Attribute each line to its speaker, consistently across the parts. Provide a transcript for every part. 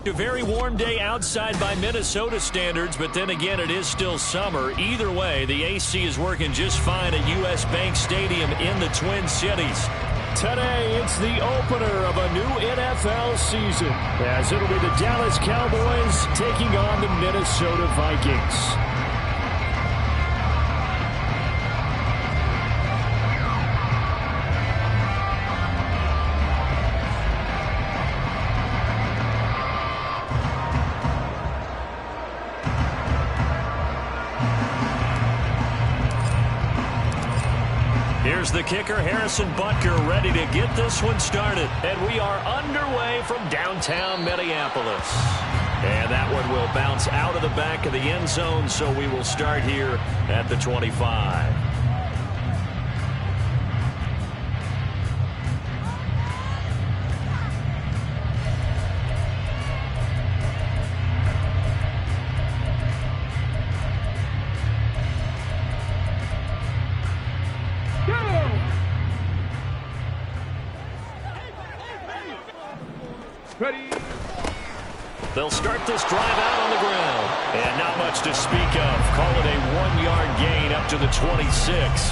Speaker 1: A very warm day outside by Minnesota standards, but then again, it is still summer. Either way, the AC is working just fine at U.S. Bank Stadium in the Twin Cities.
Speaker 2: Today, it's the opener of a new NFL season, as it'll be the Dallas Cowboys taking on the Minnesota Vikings.
Speaker 1: Here's the kicker, Harrison Butker, ready to get this one started. And we are underway from downtown Minneapolis. And that one will bounce out of the back of the end zone, so we will start here at the 25.
Speaker 2: Ready.
Speaker 1: They'll start this drive out on the ground. And not much to speak of. Call it a 1-yard gain up to the 26.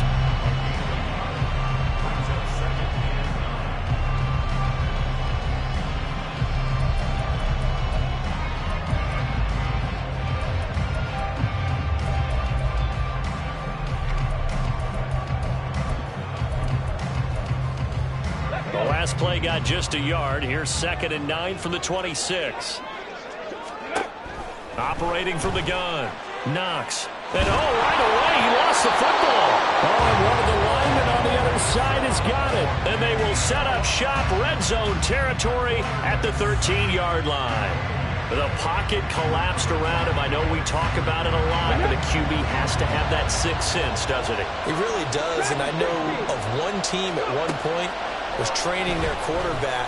Speaker 1: Last play got just a yard. Here's 2nd and 9 from the 26. Operating from the gun. Knox. And right away, he lost the football.
Speaker 2: And one of the linemen on the other side has got it.
Speaker 1: And they will set up shop, red zone territory at the 13-yard line. The pocket collapsed around him. I know we talk about it a lot, but a QB has to have that sixth sense, doesn't it?
Speaker 3: He really does, and I know of one team at one point was training their quarterback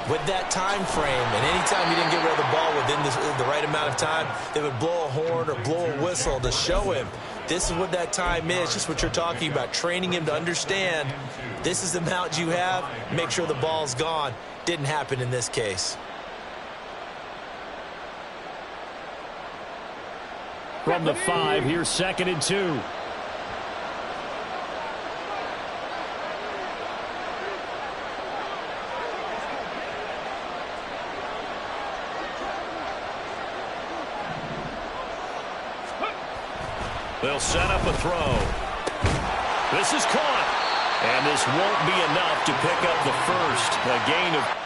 Speaker 3: with that time frame, and anytime he didn't get rid of the ball within the right amount of time, they would blow a horn or blow a whistle to show him this is what that time is, just what you're talking about, training him to understand this is the amount you have, make sure the ball's gone. Didn't happen in this case.
Speaker 2: From the 5, here's 2nd and 2.
Speaker 1: They'll set up a throw. This is caught. And this won't be enough to pick up the first. A gain of...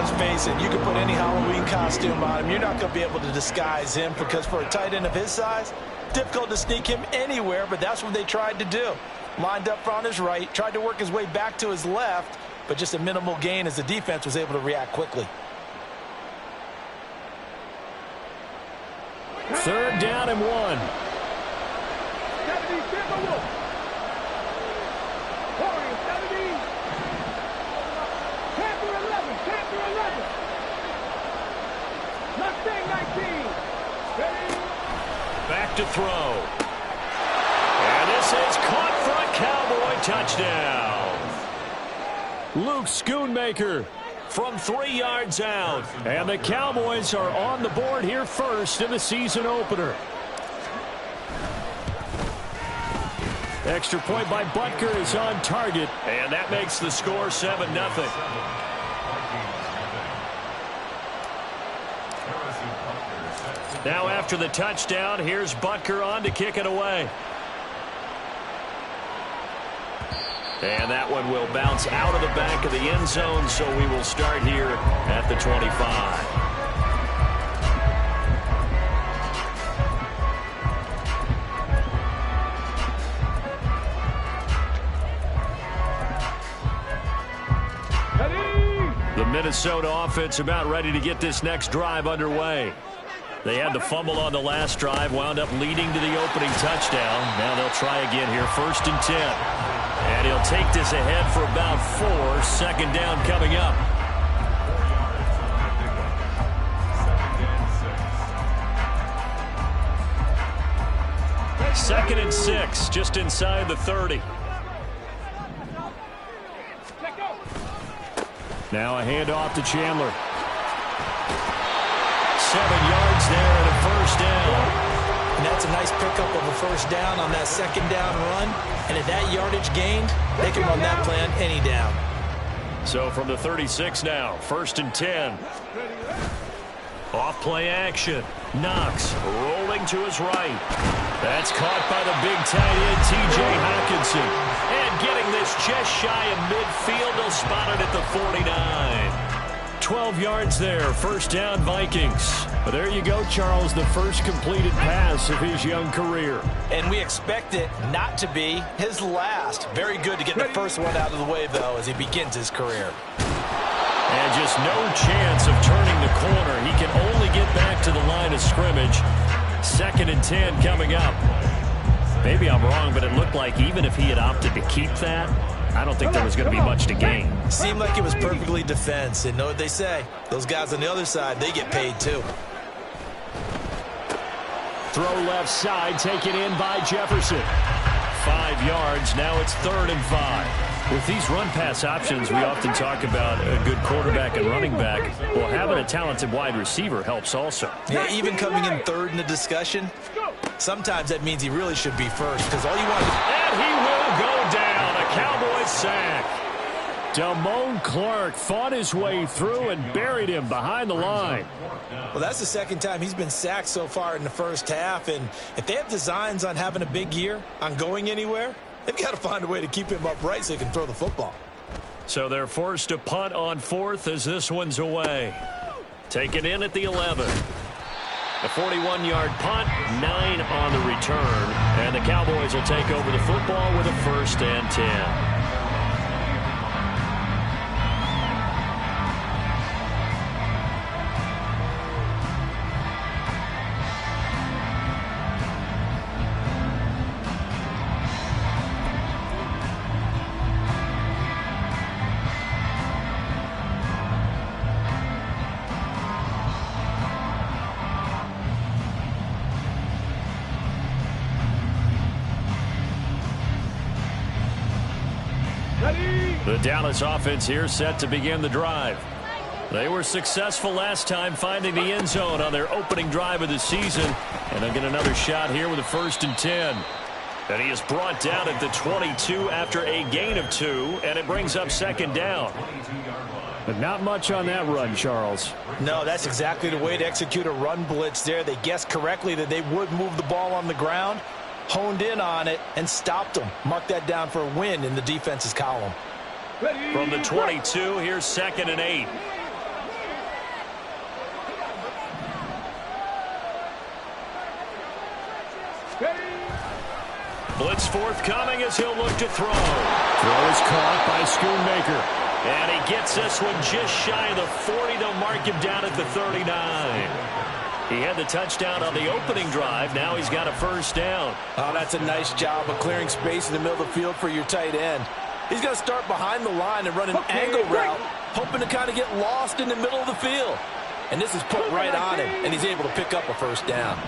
Speaker 3: let's face it, you can put any Halloween costume on him. You're not going to be able to disguise him because for a tight end of his size, difficult to sneak him anywhere, but that's what they tried to do. Lined up on his right, tried to work his way back to his left, but just a minimal gain as the defense was able to react quickly.
Speaker 2: 3rd down and 1. Back to throw. And this is caught for a Cowboy touchdown. Luke Schoonmaker from 3 yards out. And the Cowboys are on the board here first in the season opener. Extra point by Butker is on target. And that makes the score 7-0. Now after the touchdown, here's Butker on to kick it away. And that one will bounce out of the back of the end zone, so we will start here at the 25. The Minnesota offense about ready to get this next drive underway. They had the fumble on the last drive, wound up leading to the opening touchdown. Now they'll try again here, 1st and 10. And he'll take this ahead for about 4. 2nd down coming up. Second and 6, just inside the 30. Now a handoff to Chandler. 7 yards there and a 1st down.
Speaker 3: And that's a nice pickup of a 1st down on that 2nd down run. And at that yardage gained, they can run that play on any down.
Speaker 2: So from the 36 now, 1st and 10. Off play action. Knox rolling to his right. That's caught by the big tight end, T.J. Hockenson. And getting this just shy of midfield, they'll spot it at the 49. 12 yards there, 1st down Vikings. But there you go, Charles, the first completed pass of his young career.
Speaker 3: And we expect it not to be his last. Very good to get the first one out of the way, though, as he begins his career.
Speaker 2: And just no chance of turning the corner. He can only get back to the line of scrimmage. 2nd and 10 coming up. Maybe I'm wrong, but it looked like even if he had opted to keep that, I don't think there was going to be much to gain.
Speaker 3: Seemed like it was perfectly defense. And know what they say. Those guys on the other side, they get paid too.
Speaker 2: Throw left side, taken in by Jefferson. 5 yards, now it's 3rd and 5. With these run-pass options, we often talk about a good quarterback and running back. Well, having a talented wide receiver helps also.
Speaker 3: Yeah, even coming in 3rd in the discussion, sometimes that means he really should be first because all you want is...
Speaker 2: And he will go down, a Cowboys sack. Damone Clark fought his way through and buried him behind the line.
Speaker 3: Well, that's the 2nd time he's been sacked so far in the first half, and if they have designs on having a big year, on going anywhere, they've got to find a way to keep him upright so he can throw the football.
Speaker 2: So they're forced to punt on 4th as this one's away. Taken in at the 11. A 41-yard punt, 9 on the return, and the Cowboys will take over the football with a 1st and 10. The Dallas offense here set to begin the drive. They were successful last time finding the end zone on their opening drive of the season. And they'll get another shot here with a 1st and 10. And he is brought down at the 22 after a gain of 2. And it brings up 2nd down. But not much on that run, Charles.
Speaker 3: No, that's exactly the way to execute a run blitz there. They guessed correctly that they would move the ball on the ground, honed in on it, and stopped them. Mark that down for a win in the defense's column.
Speaker 2: From the 22, here's 2nd and 8.
Speaker 1: Blitz forthcoming as he'll look to throw. Throw is caught by Schoonmaker. And he gets this one just shy of the 40. They'll mark him down at the 39. He had the touchdown on the opening drive. Now he's got a first down.
Speaker 3: Oh, that's a nice job of clearing space in the middle of the field for your tight end. He's going to start behind the line and run an angle route, hoping to kind of get lost in the middle of the field. And this is put right on him, and he's able to pick up a first down.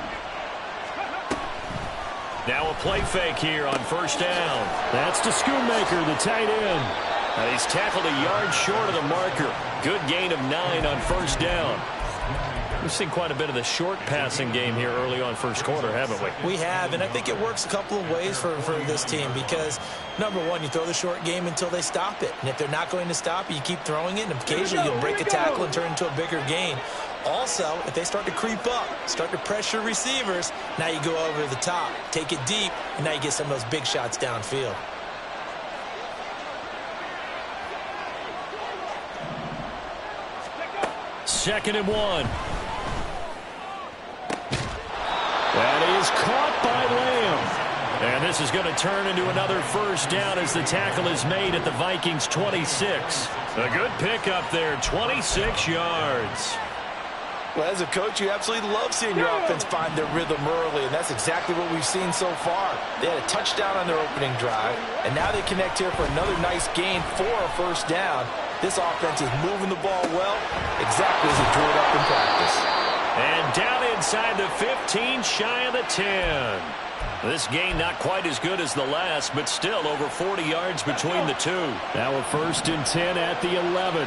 Speaker 1: Now a play fake here on first down. That's to Schoonmaker, the tight end. And he's tackled a yard short of the marker. Good gain of 9 on first down. We've seen quite a bit of the short passing game here early on first quarter, haven't we?
Speaker 3: We have, and I think it works a couple of ways for this team because, number one, you throw the short game until they stop it. And if they're not going to stop it, you keep throwing it, and occasionally you'll break a tackle and turn it into a bigger gain. Also, if they start to creep up, start to pressure receivers, now you go over the top, take it deep, and now you get some of those big shots downfield.
Speaker 1: Second and 1. That is caught by Lamb. And this is going to turn into another first down as the tackle is made at the Vikings 26. A good pickup there, 26 yards.
Speaker 3: Well, as a coach, you absolutely love seeing your offense find their rhythm early, and that's exactly what we've seen so far. They had a touchdown on their opening drive, and now they connect here for another nice gain for a first down. This offense is moving the ball well, exactly as he drew it up in practice.
Speaker 1: And down inside the 15, shy of the 10. This gain not quite as good as the last, but still over 40 yards between the two. Now a first and 10 at the 11.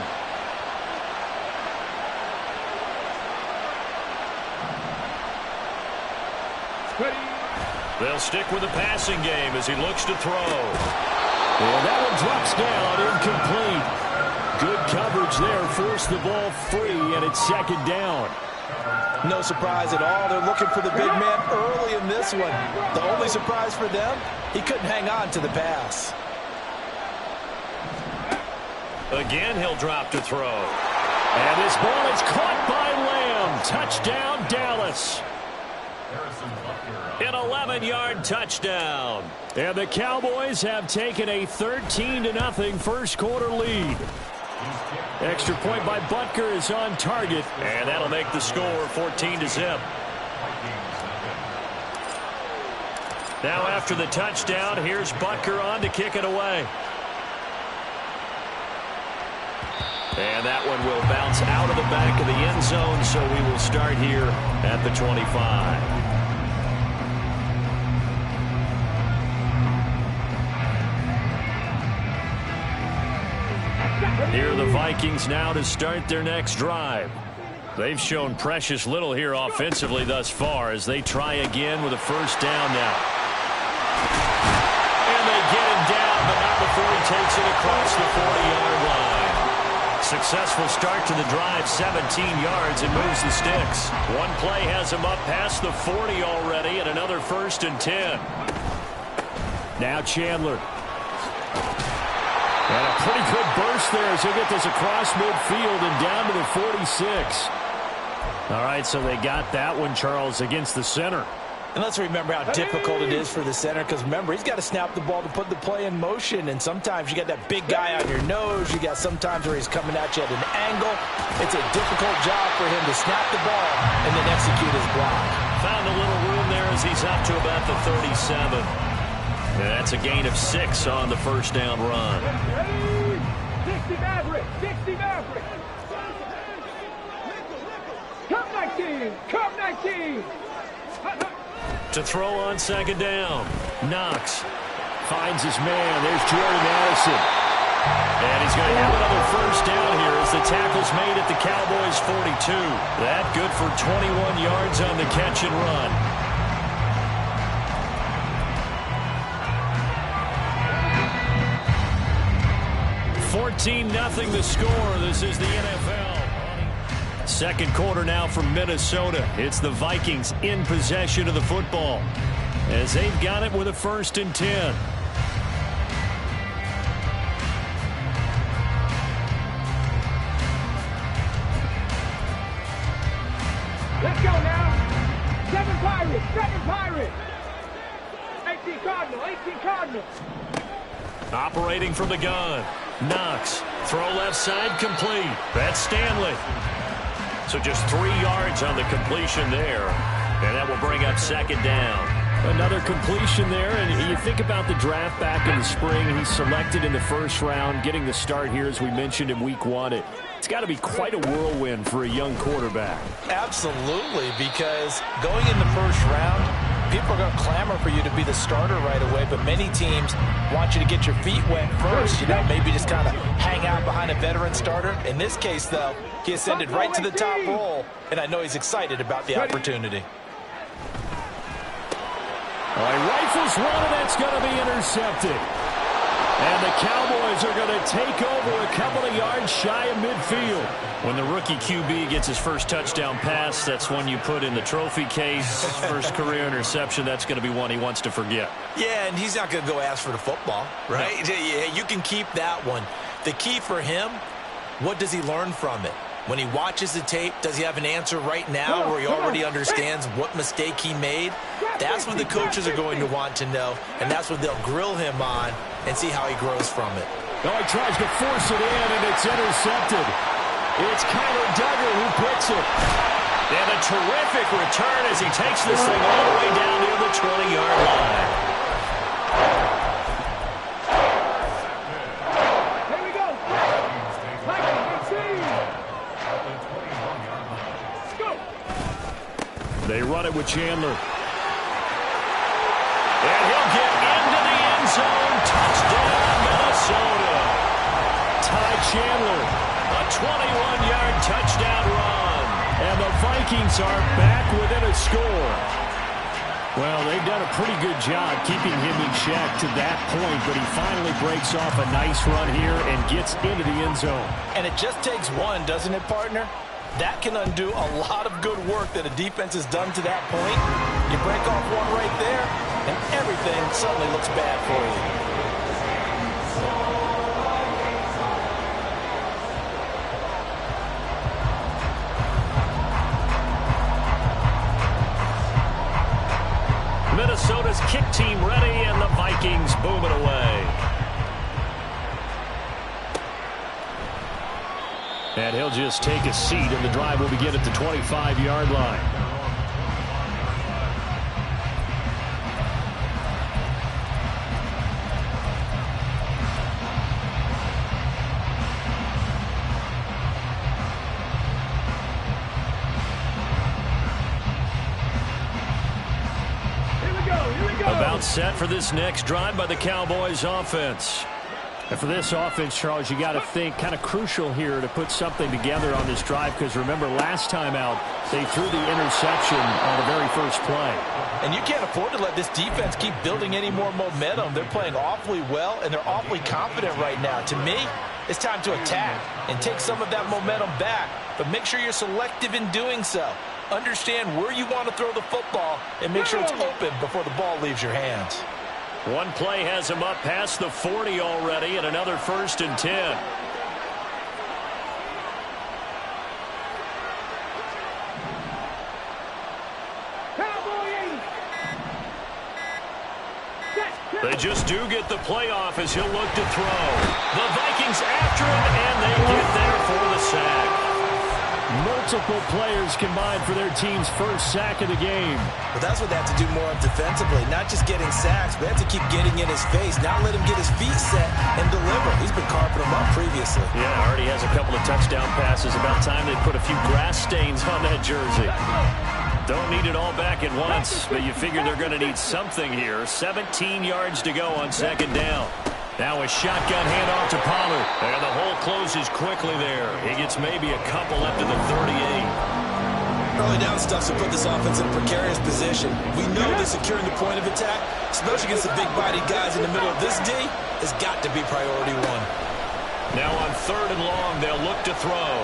Speaker 1: They'll stick with the passing game as he looks to throw. And that one drops down, incomplete. Good coverage there, forced the ball free, and it's second down.
Speaker 3: No surprise at all. They're looking for the big man early in this one. The only surprise for them, he couldn't hang on to the pass.
Speaker 1: Again, he'll drop to throw. And this ball is caught by Lamb. Touchdown, Dallas. An 11-yard touchdown. And the Cowboys have taken a 13-0 first quarter lead. Extra point by Butker is on target, and that'll make the score 14-0. Now after the touchdown, here's Butker on to kick it away. And that one will bounce out of the back of the end zone, so we will start here at the 25. Here are the Vikings now to start their next drive. They've shown precious little here offensively thus far as they try again with a first down now. And they get him down, but not before he takes it across the 40-yard line. Successful start to the drive, 17 yards, and moves the sticks. One play has him up past the 40 already, and another first and 10. Now Chandler. And a pretty good burst there as he'll get this across midfield and down to the 46. All right, so they got that one, Charles, against the center.
Speaker 3: And let's remember how difficult it is for the center, because remember, he's got to snap the ball to put the play in motion, and sometimes you got that big guy on your nose. You got sometimes where he's coming at you at an angle. It's a difficult job for him to snap the ball and then execute his block.
Speaker 1: Found a little room there as he's up to about the 37. And that's a gain of 6 on the first down run.
Speaker 4: 60 Maverick! 60 Maverick! Come 19! Come 19!
Speaker 1: To throw on second down. Knox finds his man. There's Jordan Addison. And he's going to have another first down here as the tackle's made at the Cowboys 42. That good for 21 yards on the catch and run. 14-0 the score. This is the NFL. Second quarter now from Minnesota. It's the Vikings in possession of the football as they've got it with a first and 10.
Speaker 4: Let's go now. 7 Pirates. 7 Pirates. 18. Cardinal, 18 Cardinal.
Speaker 1: Operating from the gun. Knox. Throw left side complete. That's Stanley. So just 3 yards on the completion there. And that will bring up second down.
Speaker 2: Another completion there, and you think about the draft back in the spring. He's selected in the first round, getting the start here, as we mentioned in week 1. It's got to be quite a whirlwind for a young quarterback.
Speaker 3: Absolutely, because going in the first round, people are going to clamor for you to be the starter right away, but many teams want you to get your feet wet first, maybe just kind of hang out behind a veteran starter. In this case, though, he ascended right to the top role, and I know he's excited about the opportunity.
Speaker 2: He rifles one, and that's going to be intercepted. And the Cowboys are going to take over a couple of yards shy of midfield.
Speaker 1: When the rookie QB gets his first touchdown pass, that's one you put in the trophy case. First career interception, that's going to be one he wants to forget.
Speaker 3: Yeah, and he's not going to go ask for the football, right? No. Yeah, you can keep that one. The key for him, what does he learn from it? When he watches the tape, does he have an answer right now where he already understands what mistake he made? That's what the coaches are going to want to know, and that's what they'll grill him on and see how he grows from it.
Speaker 2: Oh, he tries to force it in, and it's intercepted. It's Kyler Duggar who picks it.
Speaker 1: And a terrific return as he takes this thing all the way down near the 20-yard line.
Speaker 4: Here we go. Go.
Speaker 2: They run it with Chandler.
Speaker 1: And he'll get into the end zone. Touchdown, Minnesota.
Speaker 2: Ty Chandler.
Speaker 1: A 21-yard touchdown run.
Speaker 2: And the Vikings are back within a score. Well, they've done a pretty good job keeping him in check to that point, but he finally breaks off a nice run here and gets into the end zone.
Speaker 3: And it just takes one, doesn't it, partner? That can undo a lot of good work that a defense has done to that point. You break off one right there, and everything suddenly looks bad for you.
Speaker 1: Minnesota's kick team ready, and the Vikings booming away.
Speaker 2: And he'll just take a seat, and the drive will begin at the 25-yard line.
Speaker 1: About set for this next drive by the Cowboys offense.
Speaker 2: And for this offense, Charles, you got to think kind of crucial here to put something together on this drive, because remember last time out they threw the interception on the very first play.
Speaker 3: And you can't afford to let this defense keep building any more momentum. They're playing awfully well, and they're awfully confident right now. To me, it's time to attack and take some of that momentum back, but make sure you're selective in doing so. Understand where you want to throw the football and make sure it's open before the ball leaves your hands.
Speaker 1: One play has him up past the 40 already, and another 1st and 10. They just do get the playoff as he'll look to throw. The Vikings after him, and they get there for the sack.
Speaker 2: Multiple players combined for their team's first sack of the game.
Speaker 3: But that's what they have to do more of defensively. Not just getting sacks, but they have to keep getting in his face. Not let him get his feet set and deliver. He's been carping them up previously.
Speaker 1: Yeah, already has a couple of touchdown passes. About time they put a few grass stains on that jersey. Don't need it all back at once, but you figure they're going to need something here. 17 yards to go on 2nd down. Now a shotgun handoff to Pollard. And the hole closes quickly there. He gets maybe a couple up to the 38.
Speaker 3: Early down stuff to put this offense in a precarious position. We know that securing the point of attack, especially against the big-bodied guys in the middle of this D, has got to be priority one.
Speaker 1: Now on 3rd and long, they'll look to throw.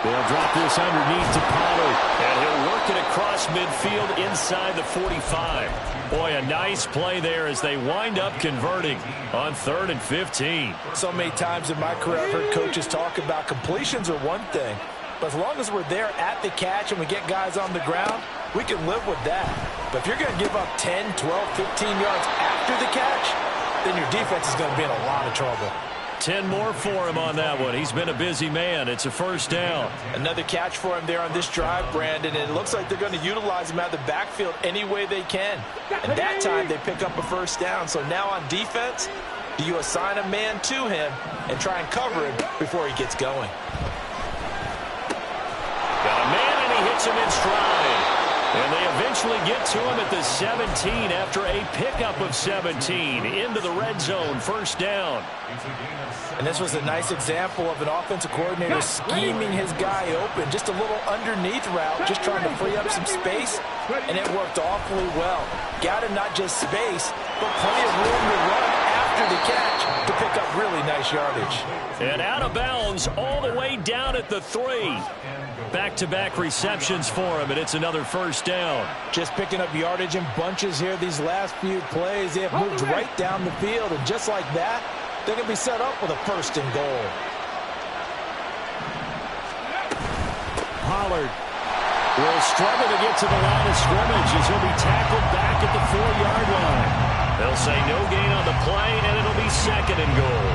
Speaker 2: They'll drop this underneath to Pollard.
Speaker 1: And he'll work it across midfield inside the 45. Boy, a nice play there as they wind up converting on 3rd and 15.
Speaker 3: So many times in my career I've heard coaches talk about completions are one thing, But as long as we're there at the catch and we get guys on the ground, we can live with that. But if you're going to give up 10, 12, 15 yards after the catch, then your defense is going to be in a lot of trouble.
Speaker 1: 10 more for him on that one. He's been a busy man. It's a first down.
Speaker 3: Another catch for him there on this drive, Brandon, and it looks like they're going to utilize him out of the backfield any way they can. And that time they pick up a first down. So now on defense, do you assign a man to him and try and cover him before he gets going?
Speaker 1: Got a man, and he hits him in stride. And they eventually get to him at the 17 after a pickup of 17 into the red zone, first down.
Speaker 3: And this was a nice example of an offensive coordinator scheming his guy open. Just a little underneath route, just trying to free up some space, and it worked awfully well. Got him not just space, but plenty of room to run after the catch to pick up really nice yardage.
Speaker 1: And out of bounds all the way down at the 3. Back-to-back receptions for him, and it's another first down.
Speaker 3: Just picking up yardage in bunches here these last few plays. They have moved right down the field, and just like that, they're going to be set up with a first and goal.
Speaker 1: Pollard will struggle to get to the line of scrimmage as he'll be tackled back at the 4-yard line. They'll say no gain on the play, and it'll be second and goal.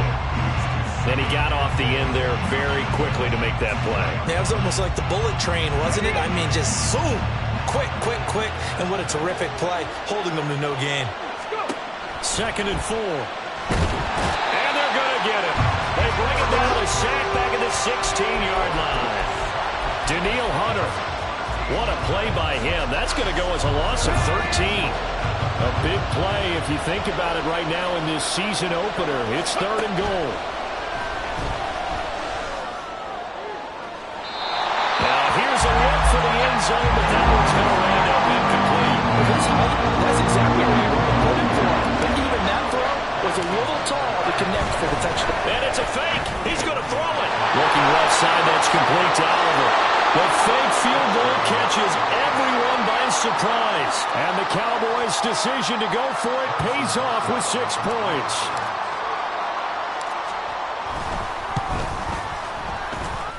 Speaker 1: And he got off the end there very quickly to make that play.
Speaker 3: Yeah, it was almost like the bullet train, wasn't it? I mean, just zoom. Quick, quick, quick. And what a terrific play, holding them to no gain.
Speaker 1: Second and 4. And they're going to get him. They bring him down to sack back at the 16-yard line. Daniil Hunter. What a play by him. That's going to go as a loss of 13. A big play if you think about it right now in this season opener. It's third and goal. Here's a look for the end zone, but that one's going to land up incomplete.
Speaker 3: That's exactly what you want to put him for. But even that throw was a little tall to connect for the touchdown.
Speaker 1: And it's a fake. He's going to throw it. Looking left side, that's complete to Oliver. The fake field goal catches everyone by surprise. And the Cowboys' decision to go for it pays off with 6 points.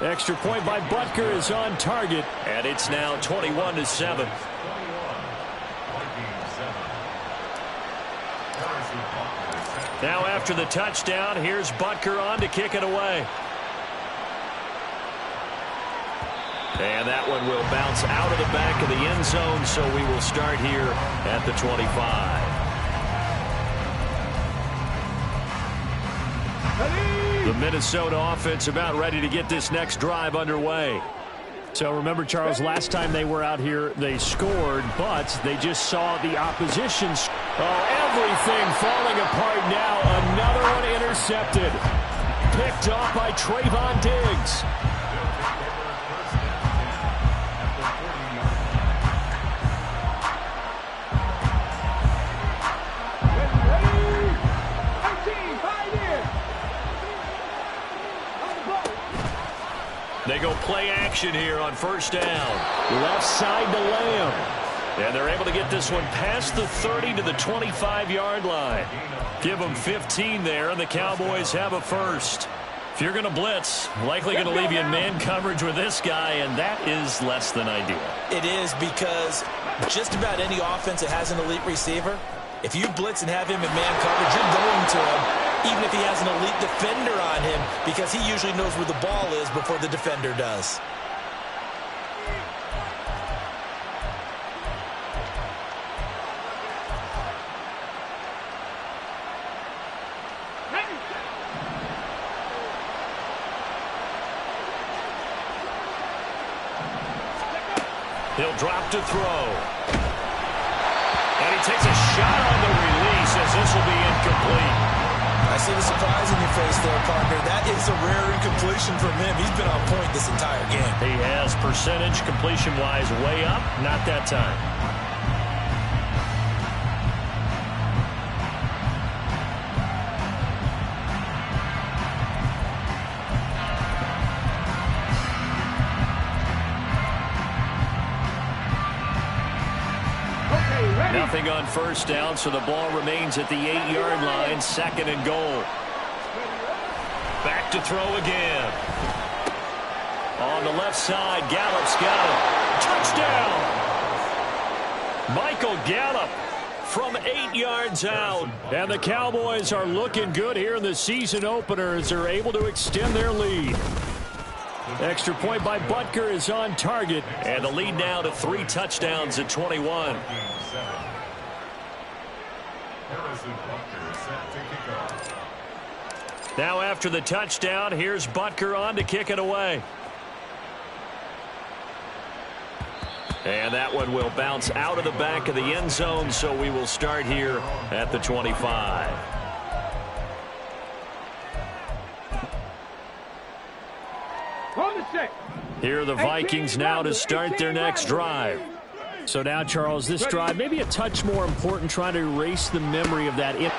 Speaker 1: Extra point by Butker is on target, and it's now 21-7. Now after the touchdown, here's Butker on to kick it away. And that one will bounce out of the back of the end zone, so we will start here at the 25. The Minnesota offense about ready to get this next drive underway. So remember, Charles, last time they were out here, they scored, but they just saw the opposition. Oh, everything falling apart now. Another one intercepted. Picked off by Trayvon Diggs. They go play action here on first down. Left side to Lamb. And they're able to get this one past the 30 to the 25-yard line. Give them 15 there, and the Cowboys have a first. If you're going to blitz, likely going to leave you in man coverage with this guy, and that is less than ideal.
Speaker 3: It is, because just about any offense that has an elite receiver, if you blitz and have him in man coverage, you're going to him, even if he has an elite defender on him, because he usually knows where the ball is before the defender does.
Speaker 1: He'll drop to throw. And he takes a shot on the release as this will be incomplete.
Speaker 3: I see the surprise in your face there, partner. That is a rare incompletion from him. He's been on point this entire game.
Speaker 1: He has percentage completion-wise way up. Not that time. Nothing on first down, so the ball remains at the 8-yard line, second and goal. Back to throw again. On on the left side. Gallup's got it. Touchdown! Michael Gallup from 8 yards out. And the Cowboys are looking good here in the season opener as they're able to extend their lead. Extra point by Butker is on target. And the lead now to 3 touchdowns at 21. Now after the touchdown, here's Butker on to kick it away. And that one will bounce out of the back of the end zone, so we will start here at the 25.
Speaker 4: On the 6.
Speaker 1: Here are the Vikings now to start their next drive.
Speaker 2: So now, Charles, this drive maybe a touch more important, trying to erase the memory of that.
Speaker 1: And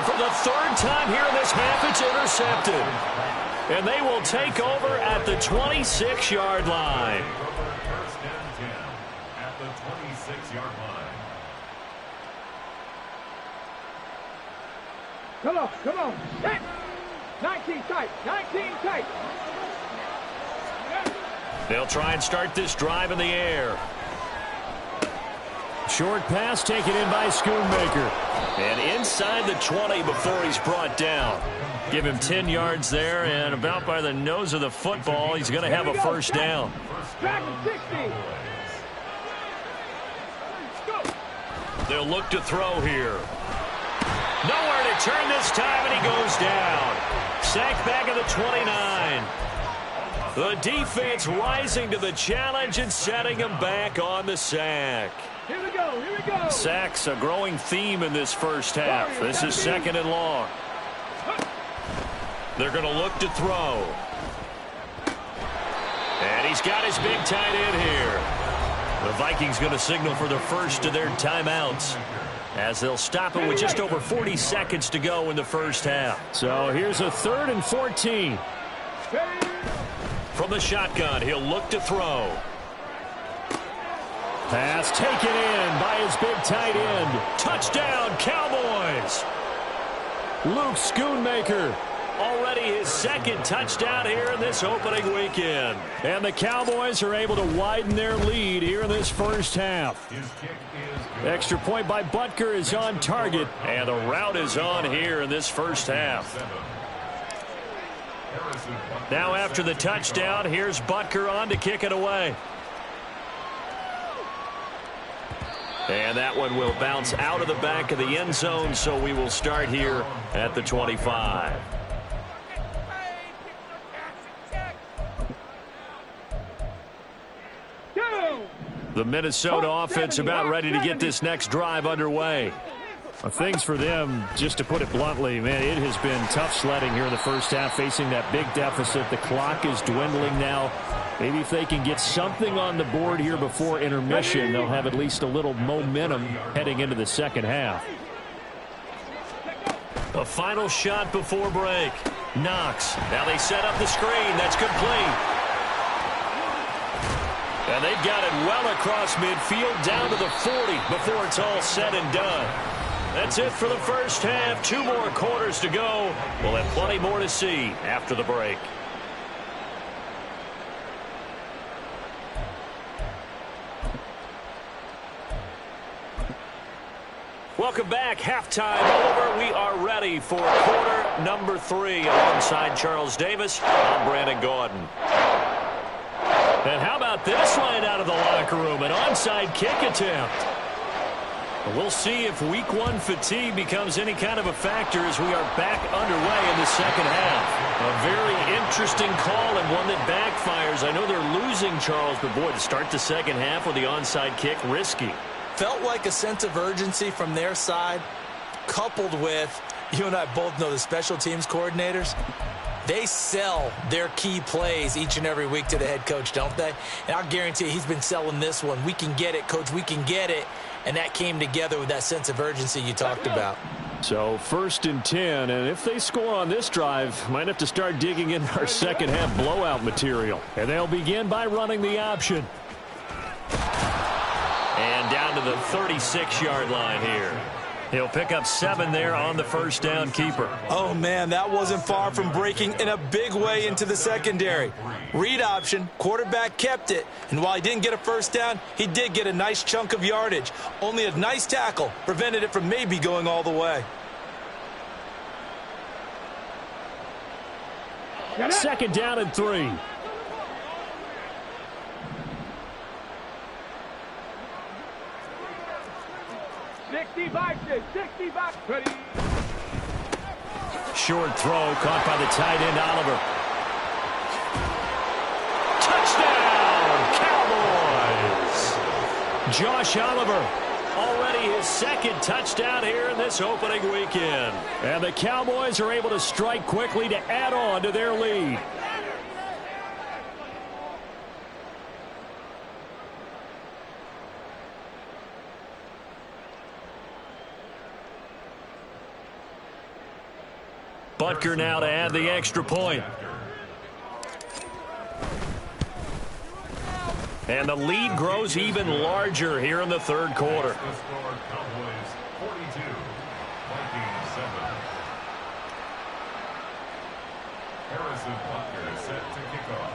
Speaker 1: for the 3rd time here in this half, it's intercepted. And they will take over at the 26-yard line.
Speaker 5: First and 10 at the 26-yard line.
Speaker 4: Come on. Set. 19 tight. 19 tight.
Speaker 1: They'll try and start this drive in the air.
Speaker 2: Short pass taken in by Schoonmaker.
Speaker 1: And inside the 20 before he's brought down. Give him 10 yards there, and about by the nose of the football, he's going to have a first down.
Speaker 4: Back to 60.
Speaker 1: They'll look to throw here. Nowhere to turn this time, and he goes down. Sacked back at the 29. The defense rising to the challenge and setting him back on the sack.
Speaker 4: Here we go.
Speaker 1: Sacks a growing theme in this first half. This is 2nd and long. They're going to look to throw. And he's got his big tight end here. The Vikings going to signal for the first of their timeouts, as they'll stop it with just over 40 seconds to go in the first half.
Speaker 2: So here's a 3rd and 14.
Speaker 1: From the shotgun, he'll look to throw.
Speaker 2: Pass taken in by his big tight end.
Speaker 1: Touchdown, Cowboys!
Speaker 2: Luke Schoonmaker.
Speaker 1: Already his 2nd touchdown here in this opening weekend.
Speaker 2: And the Cowboys are able to widen their lead here in this first half. Extra point by Butker is on target.
Speaker 1: And the route is on here in this first half. Now after the touchdown, here's Butker on to kick it away. And that one will bounce out of the back of the end zone, so we will start here at the 25. The Minnesota offense about ready to get this next drive underway.
Speaker 2: Things for them, just to put it bluntly, man, it has been tough sledding here in the first half, facing that big deficit. The clock is dwindling now. Maybe if they can get something on the board here before intermission, they'll have at least a little momentum heading into the second half.
Speaker 1: A final shot before break. Knox. Now they set up the screen. That's complete. And they've got it well across midfield down to the 40 before it's all said and done. That's it for the first half. 2 more quarters to go. We'll have plenty more to see after the break. Welcome back. Halftime over. We are ready for quarter number 3. Alongside Charles Davis, I'm Brandon Gaudin. And how about this line out of the locker room? An onside kick attempt. We'll see if week 1 fatigue becomes any kind of a factor as we are back underway in the second half. A very interesting call and one that backfires. I know they're losing, Charles, but boy, to start the second half with the onside kick, risky.
Speaker 3: Felt like a sense of urgency from their side, coupled with, you and I both know the special teams coordinators, they sell their key plays each and every week to the head coach, don't they? And I'll guarantee you he's been selling this one. We can get it, coach, we can get it. And that came together with that sense of urgency you talked about.
Speaker 2: So 1st and 10, and if they score on this drive, might have to start digging in our second half blowout material. And they'll begin by running the option.
Speaker 1: And down to the 36-yard line here. He'll pick up 7 there on the first down keeper.
Speaker 3: Oh, man, that wasn't far from breaking in a big way into the secondary. Read option, quarterback kept it, and while he didn't get a first down, he did get a nice chunk of yardage. Only a nice tackle prevented it from maybe going all the way.
Speaker 2: Second down and 3.
Speaker 4: Ready.
Speaker 2: Short throw caught by the tight end, Oliver. Touchdown, Cowboys! Josh Oliver, already his second touchdown here in this opening weekend. And the Cowboys are able to strike quickly to add on to their lead. Butker now to add the extra point. And the lead grows even larger here in the third quarter.
Speaker 5: Cowboys 42, Vikings 7. Harrison Butker set to kick off.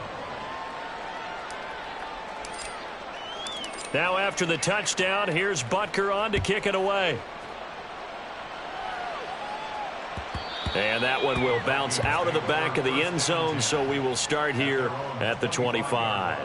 Speaker 2: Now after the touchdown, here's Butker on to kick it away. And that one will bounce out of the back of the end zone, so we will start here at the 25.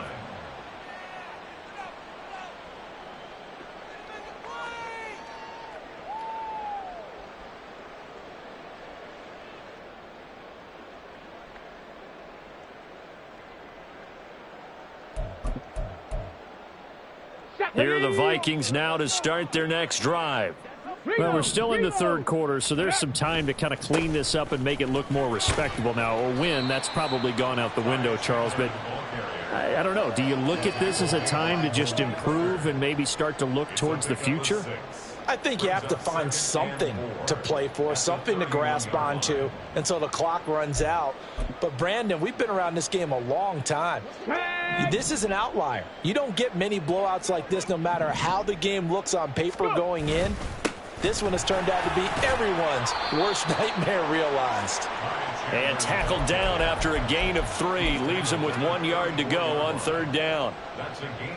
Speaker 2: Here are the Vikings now to start their next drive. Well, we're still in the third quarter, so there's some time to kind of clean this up and make it look more respectable now. A win, that's probably gone out the window, Charles, but I don't know. Do you look at this as a time to just improve and maybe start to look towards the future?
Speaker 3: I think you have to find something to play for, something to grasp onto until the clock runs out. But, Brandon, we've been around this game a long time. This is an outlier. You don't get many blowouts like this no matter how the game looks on paper going in. This one has turned out to be everyone's worst nightmare realized.
Speaker 2: And tackled down after a gain of 3. Leaves him with 1 yard to go on third down.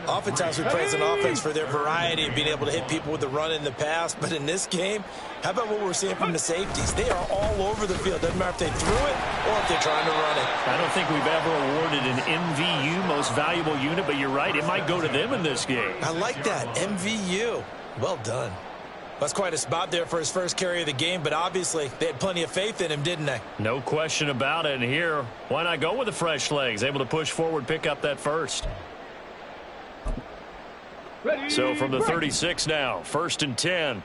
Speaker 3: Oftentimes we praise an offense for their variety of being able to hit people with the run in the pass. But in this game, how about what we're seeing from the safeties? They are all over the field. Doesn't matter if they threw it or if they're trying to run it.
Speaker 2: I don't think we've ever awarded an MVU, most valuable unit, but you're right. It might go to them in this game.
Speaker 3: I like that. MVU. Well done. That's quite a spot there for his first carry of the game, but obviously they had plenty of faith in him, didn't they?
Speaker 2: No question about it. And here, why not go with the fresh legs? Able to push forward, pick up that first. So from the 36 now, 1st and 10.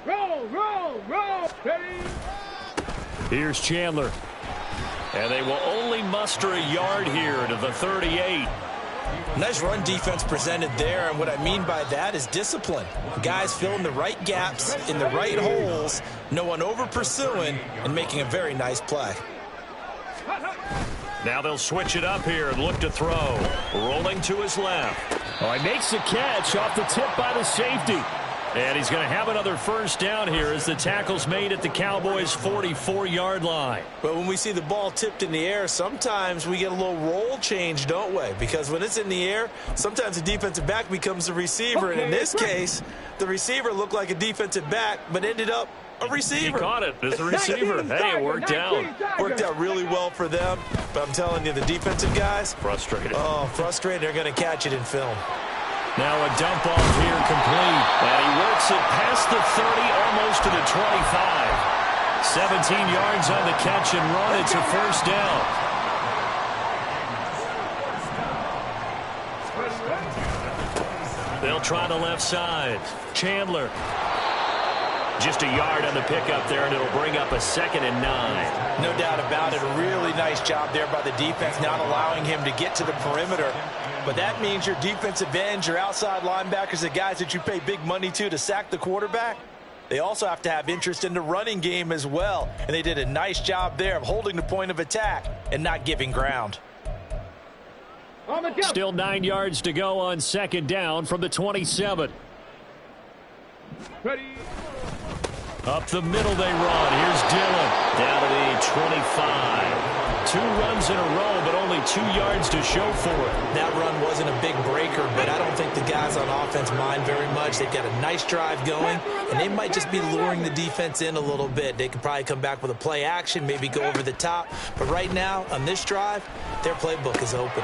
Speaker 4: Roll. Ready.
Speaker 2: Here's Chandler. And they will only muster a yard here to the 38.
Speaker 3: Nice run defense presented there, and what I mean by that is discipline. Guys filling the right gaps in the right holes, no one over pursuing, and making a very nice play.
Speaker 2: Now they'll switch it up here and look to throw. Rolling to his left. Oh, he makes the catch off the tip by the safety. And he's going to have another first down here as the tackle's made at the Cowboys' 44-yard line.
Speaker 3: But when we see the ball tipped in the air, sometimes we get a little roll change, don't we? Because when it's in the air, sometimes the defensive back becomes the receiver. And in this case, the receiver looked like a defensive back, but ended up a receiver.
Speaker 2: He caught it as a receiver. Hey, it worked out.
Speaker 3: Worked out really well for them. But I'm telling you, the defensive guys,
Speaker 2: frustrated.
Speaker 3: Oh, frustrated. They're going to catch it in film.
Speaker 2: Now a dump off here complete. And he works it past the 30, almost to the 25. 17 yards on the catch and run. It's a first down. They'll try the left side. Chandler. Just a yard on the pickup there, and it'll bring up a 2nd and 9.
Speaker 3: No doubt about it. A really nice job there by the defense, not allowing him to get to the perimeter. But that means your defensive ends, your outside linebackers, the guys that you pay big money to sack the quarterback, they also have to have interest in the running game as well. And they did a nice job there of holding the point of attack and not giving ground.
Speaker 2: Still 9 yards to go on 2nd down from the 27.
Speaker 4: Ready.
Speaker 2: Up the middle they run. Here's Dillon. Down to the 25.
Speaker 1: 2 runs in a row, but only 2 yards to show for it.
Speaker 3: That run wasn't a big breaker, but I don't think the guys on offense mind very much. They've got a nice drive going, and they might just be luring the defense in a little bit. They can probably come back with a play action, maybe go over the top. But right now, on this drive, their playbook is open.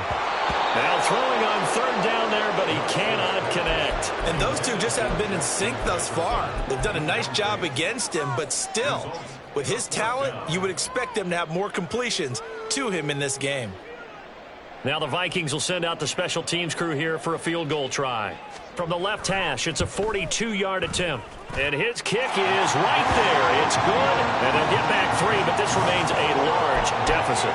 Speaker 1: Now throwing on 3rd down there, but he cannot connect.
Speaker 3: And those two just haven't been in sync thus far. They've done a nice job against him, but still, with his talent, you would expect them to have more completions to him in this game.
Speaker 1: Now the Vikings will send out the special teams crew here for a field goal try. From the left hash, it's a 42-yard attempt. And his kick is right there. It's good, and they'll get back 3, but this remains a large deficit.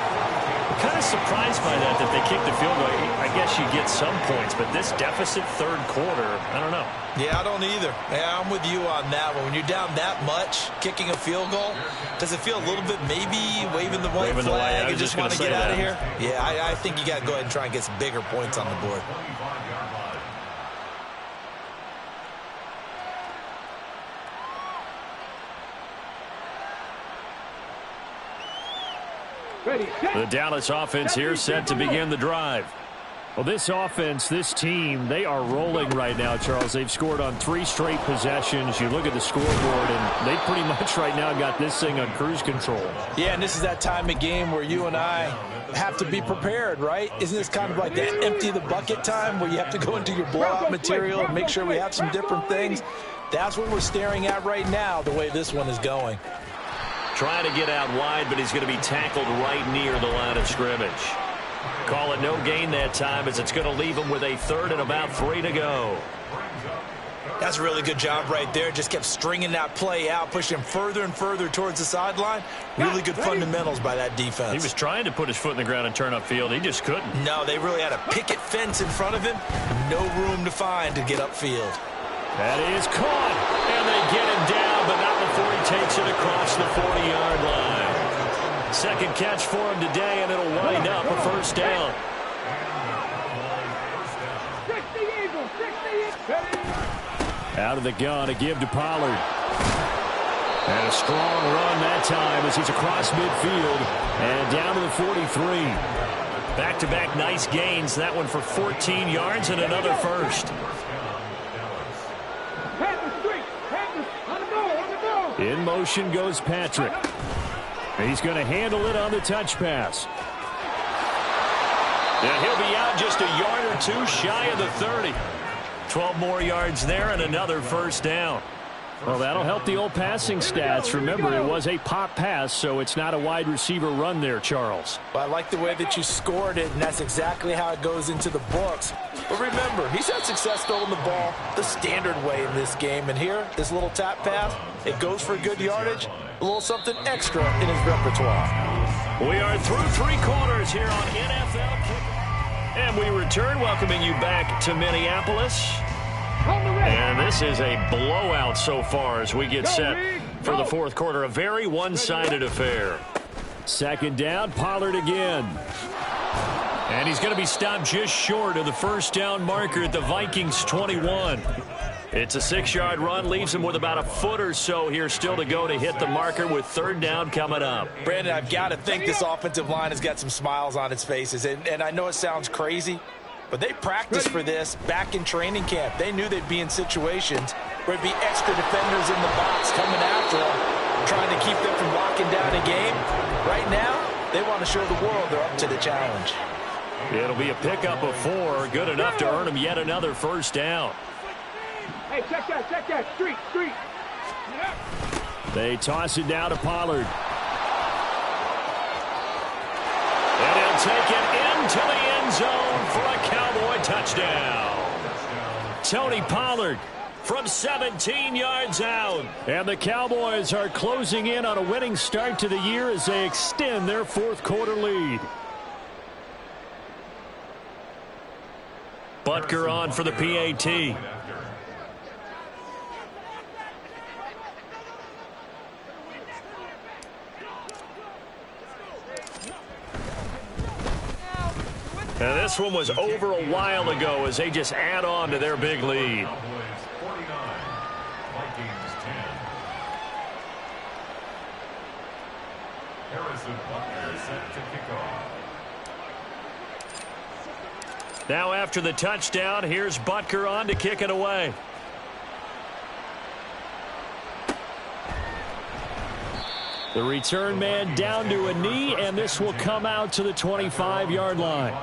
Speaker 1: I'm kind of surprised by that they kicked the field goal. I guess you get some points, but this deficit 3rd quarter, I don't know.
Speaker 3: Yeah, I don't either. Yeah, I'm with you on that one. When you're down that much, kicking a field goal, does it feel a little bit maybe waving the white flag and just want to get out of here? Yeah, I think you got to go ahead and try and get some bigger points on the board.
Speaker 1: The Dallas offense here set to begin the drive. Well, this offense, this team, they are rolling right now, Charles. They've scored on 3 straight possessions. You look at the scoreboard, and they pretty much right now got this thing on cruise control.
Speaker 3: Yeah, and this is that time of game where you and I have to be prepared, right? Isn't this kind of like that empty the bucket time where you have to go into your blowout material and make sure we have some different things? That's what we're staring at right now, the way this one is going.
Speaker 1: Trying to get out wide, but he's going to be tackled right near the line of scrimmage. Call it no gain that time, as it's going to leave him with a 3rd and about 3 to go.
Speaker 3: That's a really good job right there. Just kept stringing that play out, pushing him further and further towards the sideline. Really good fundamentals by that defense.
Speaker 1: He was trying to put his foot in the ground and turn upfield. He just couldn't.
Speaker 3: No, they really had a picket fence in front of him. No room to find to get upfield.
Speaker 1: That is caught, and they get him down, but not before he takes it across the 40-yard line. 2nd catch for him today, and it'll wind up a 1st down. Out of the gun, a give to Pollard. And a strong run that time as he's across midfield and down to the 43. Back-to-back nice gains. That one for 14 yards and another 1st. In motion goes Patrick. He's going to handle it on the touch pass. Yeah, he'll be out just a yard or 2 shy of the 30. 12 more yards there and another 1st down. Well, that'll help the old passing stats. Remember, it was a pop pass, so it's not a wide receiver run there, Charles.
Speaker 3: Well, I like the way that you scored it, and that's exactly how it goes into the books. But remember, he's had success throwing the ball the standard way in this game. And here, this little tap pass, it goes for good yardage, a little something extra in his repertoire.
Speaker 1: We are through 3 quarters here on NFL Kick. And we return, welcoming you back to Minneapolis. And this is a blowout so far as we get set for the 4th quarter. A very one-sided affair. 2nd down, Pollard again. And he's going to be stopped just short of the 1st down marker at the Vikings 21. It's a 6-yard run, leaves him with about a foot or so here still to go to hit the marker with 3rd down coming up.
Speaker 3: Brandon, I've got to think this offensive line has got some smiles on its faces. And I know it sounds crazy, but they practiced for this back in training camp. They knew they'd be in situations where it'd be extra defenders in the box coming after them, trying to keep them from locking down a game. Right now, they want to show the world they're up to the challenge.
Speaker 1: It'll be a pickup of 4, good enough to earn him yet another 1st down.
Speaker 4: Hey, check that. Street.
Speaker 1: They toss it down to Pollard. And he'll take it into the end zone for a Cowboy touchdown. Tony Pollard from 17 yards out. And the Cowboys are closing in on a winning start to the year as they extend their 4th quarter lead. Butker on for the PAT. Now this one was over a while ago as they just add on to their big lead.
Speaker 5: Harrison Butker set to kick off.
Speaker 1: Now after the touchdown, here's Butker on to kick it away. The return man down to a knee, and this will come out to the 25-yard line.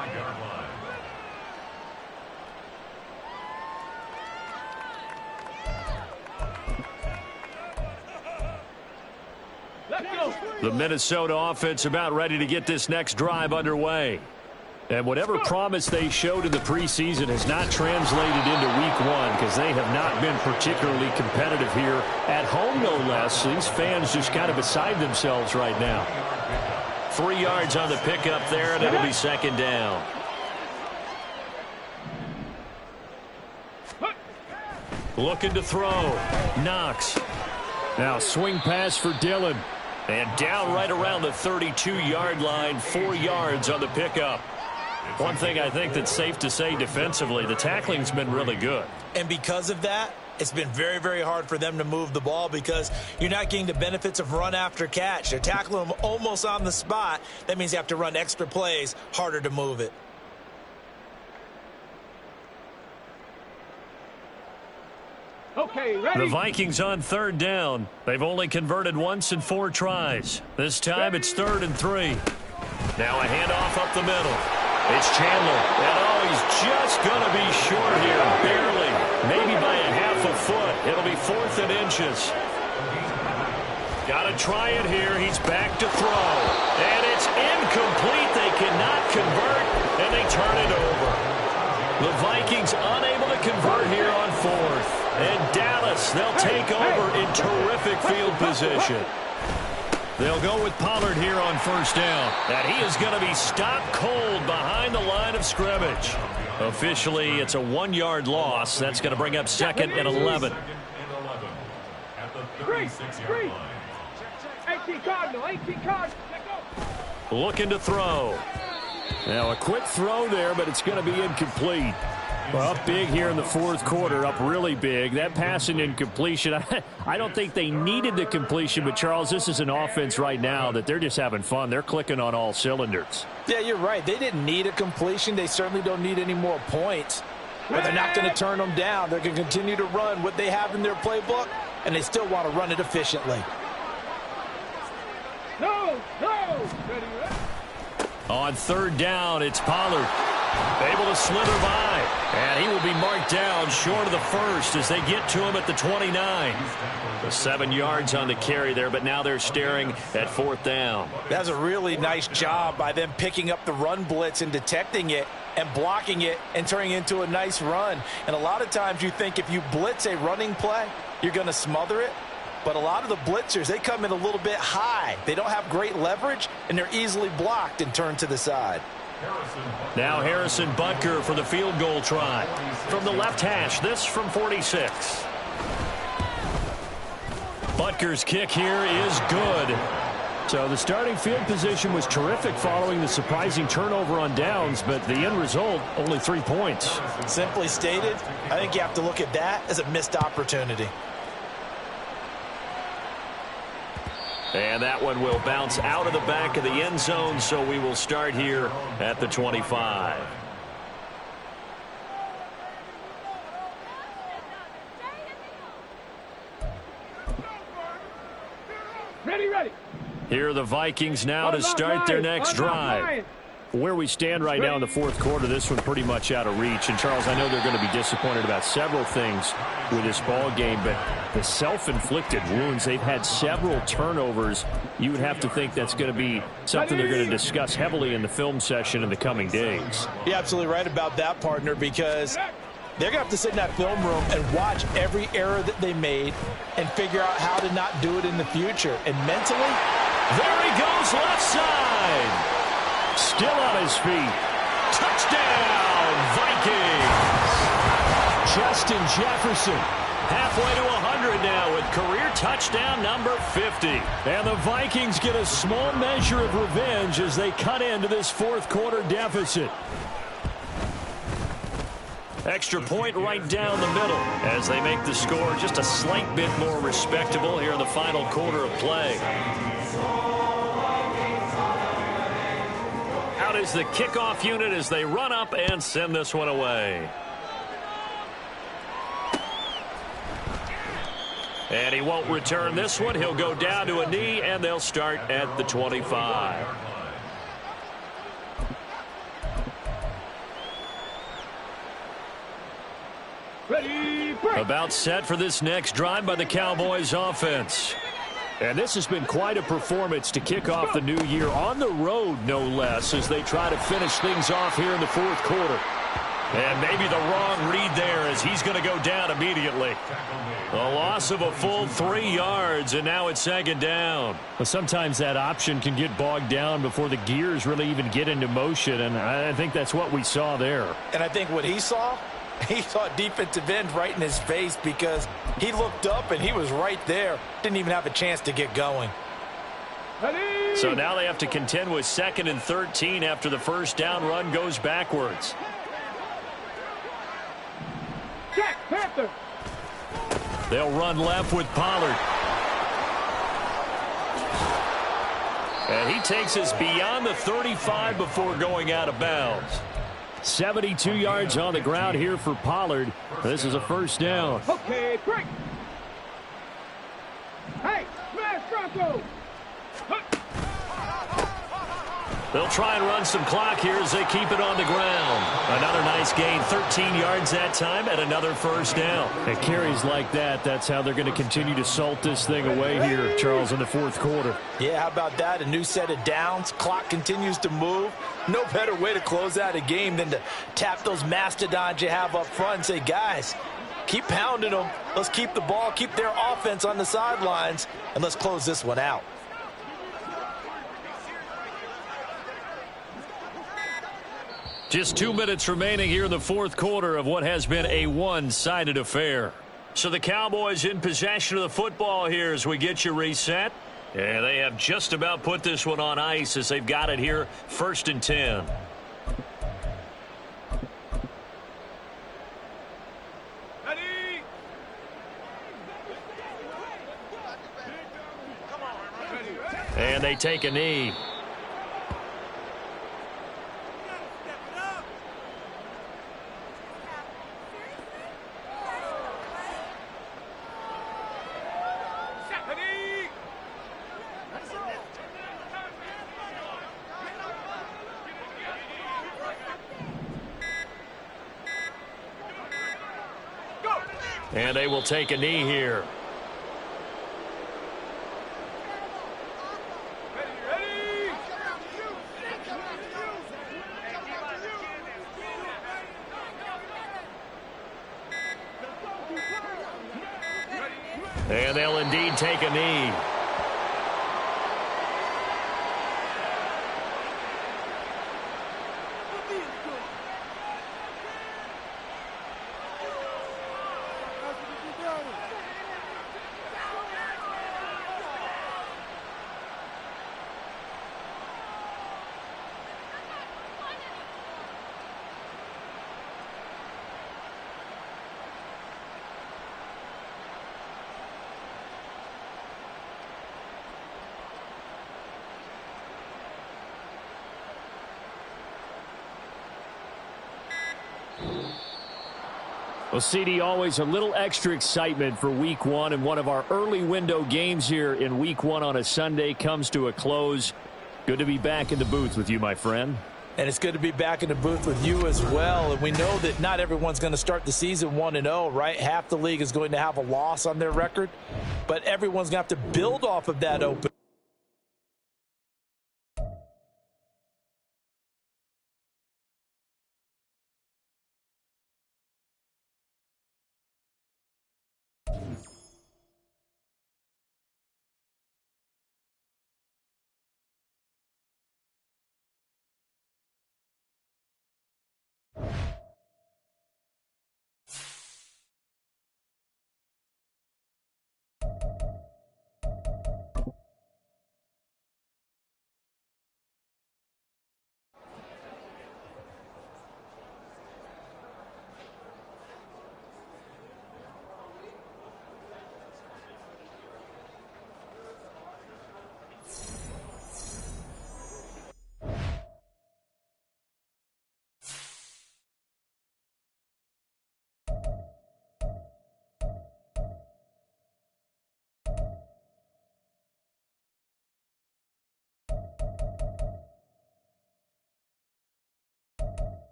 Speaker 1: The Minnesota offense about ready to get this next drive underway. And whatever promise they showed in the preseason has not translated into week one because they have not been particularly competitive here at home, no less. These fans just kind of beside themselves right now. 3 yards on the pickup there, and it'll be second down. Looking to throw. Knox. Now swing pass for Dillon. And down right around the 32-yard line, 4 yards on the pickup. One thing I think that's safe to say defensively, the tackling's been really good.
Speaker 3: And because of that, it's been very, very hard for them to move the ball because you're not getting the benefits of run after catch. They're tackling them almost on the spot. That means you have to run extra plays, harder to move it.
Speaker 4: Okay, ready?
Speaker 1: The Vikings on third down. They've only converted once in 4 tries. This time it's 3rd and 3. Now a handoff up the middle. It's Chandler. And he's just going to be short here, barely. Maybe by a half a foot. It'll be 4th and inches. Got to try it here. He's back to throw. And it's incomplete. They cannot convert, and they turn it over. The Vikings unable to convert here on 4th. And Dallas, they'll take over in terrific field position. They'll go with Pollard here on first down. And he is going to be stopped cold behind the line of scrimmage. Officially, it's a 1-yard loss. That's going to bring up 2nd and 11.
Speaker 5: At the 36-yard line.
Speaker 4: 18 Cardinal, 18 Cardinal.
Speaker 1: Looking to throw. Now a quick throw there, but it's going to be incomplete. Well, up big here in the 4th quarter, up really big. That passing incompletion, I don't think they needed the completion, but Charles, this is an offense right now that they're just having fun. They're clicking on all cylinders.
Speaker 3: Yeah, you're right. They didn't need a completion. They certainly don't need any more points. But they're not going to turn them down. They're going to continue to run what they have in their playbook, and they still want to run it efficiently.
Speaker 4: No. Ready.
Speaker 1: On third down, it's Pollard. Able to slither by. And he will be marked down short of the first as they get to him at the 29. 7 yards on the carry there, but now they're staring at 4th down.
Speaker 3: That's a really nice job by them picking up the run blitz and detecting it and blocking it and turning it into a nice run. And a lot of times you think if you blitz a running play, you're going to smother it. But a lot of the blitzers, they come in a little bit high. They don't have great leverage, and they're easily blocked and turned to the side.
Speaker 1: Now Harrison Butker for the field goal try. From the left hash, this from 46. Butker's kick here is good. So the starting field position was terrific following the surprising turnover on downs, but the end result, only 3 points.
Speaker 3: Simply stated, I think you have to look at that as a missed opportunity.
Speaker 1: And that one will bounce out of the back of the end zone, so we will start here at the 25.
Speaker 4: Ready.
Speaker 1: Here are the Vikings now to start their next drive. Where we stand right now in the 4th quarter, this one pretty much out of reach. And, Charles, I know they're going to be disappointed about several things with this ball game, but the self-inflicted wounds, they've had several turnovers. You would have to think that's going to be something they're going to discuss heavily in the film session in the coming days.
Speaker 3: You're absolutely right about that, partner, because they're going to have to sit in that film room and watch every error that they made and figure out how to not do it in the future. And mentally,
Speaker 1: there he goes left side. Still on his feet. Touchdown, Vikings. Justin Jefferson halfway to 100 now with career touchdown number 50. And the Vikings get a small measure of revenge as they cut into this 4th quarter deficit. Extra point right down the middle as they make the score just a slight bit more respectable here in the final quarter of play. Cowboys, the kickoff unit, as they run up and send this one away. And he won't return this one. He'll go down to a knee, and they'll start at the 25.
Speaker 4: Ready, break.
Speaker 1: About set for this next drive by the Cowboys offense. And this has been quite a performance to kick off the new year on the road, no less, as they try to finish things off here in the fourth quarter. And maybe the wrong read there, as he's going to go down immediately. A loss of a full 3 yards, and now it's second down.
Speaker 2: Well, sometimes that option can get bogged down before the gears really even get into motion, and I think that's what we saw there.
Speaker 3: And I think what he saw defensive end right in his face, because he looked up and he was right there. Didn't even have a chance to get going.
Speaker 4: Ready.
Speaker 1: So now they have to contend with 2nd and 13 after the first down run goes backwards.
Speaker 4: Jack Panther.
Speaker 1: They'll run left with Pollard. And he takes us beyond the 35 before going out of bounds.
Speaker 2: 72 yards on the ground here for Pollard. This is a first down.
Speaker 4: Okay, break. Hey, smash Bronco.
Speaker 1: They'll try and run some clock here as they keep it on the ground. Another nice gain, 13 yards that time, and another first down.
Speaker 2: It carries like that. That's how they're going to continue to salt this thing away here, Charles, in the fourth quarter.
Speaker 3: Yeah, how about that? A new set of downs. Clock continues to move. No better way to close out a game than to tap those mastodons you have up front and say, guys, keep pounding them. Let's keep the ball, keep their offense on the sidelines, and let's close this one out.
Speaker 1: Just 2 minutes remaining here in the fourth quarter of what has been a one-sided affair. So the Cowboys in possession of the football here as we get you reset. And they have just about put this one on ice as they've got it here, 1st and 10.
Speaker 4: Ready.
Speaker 1: And they take a knee. And they will take a knee here. And they'll indeed take a knee.
Speaker 2: Well, CD, always a little extra excitement for week one, and one of our early window games here in week one on a Sunday comes to a close. Good to be back in the booth with you, my friend.
Speaker 3: And it's good to be back in the booth with you as well. And we know that not everyone's going to start the season 1-0, right? Half the league is going to have a loss on their record, but everyone's going to have to build off of that open.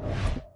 Speaker 5: 10.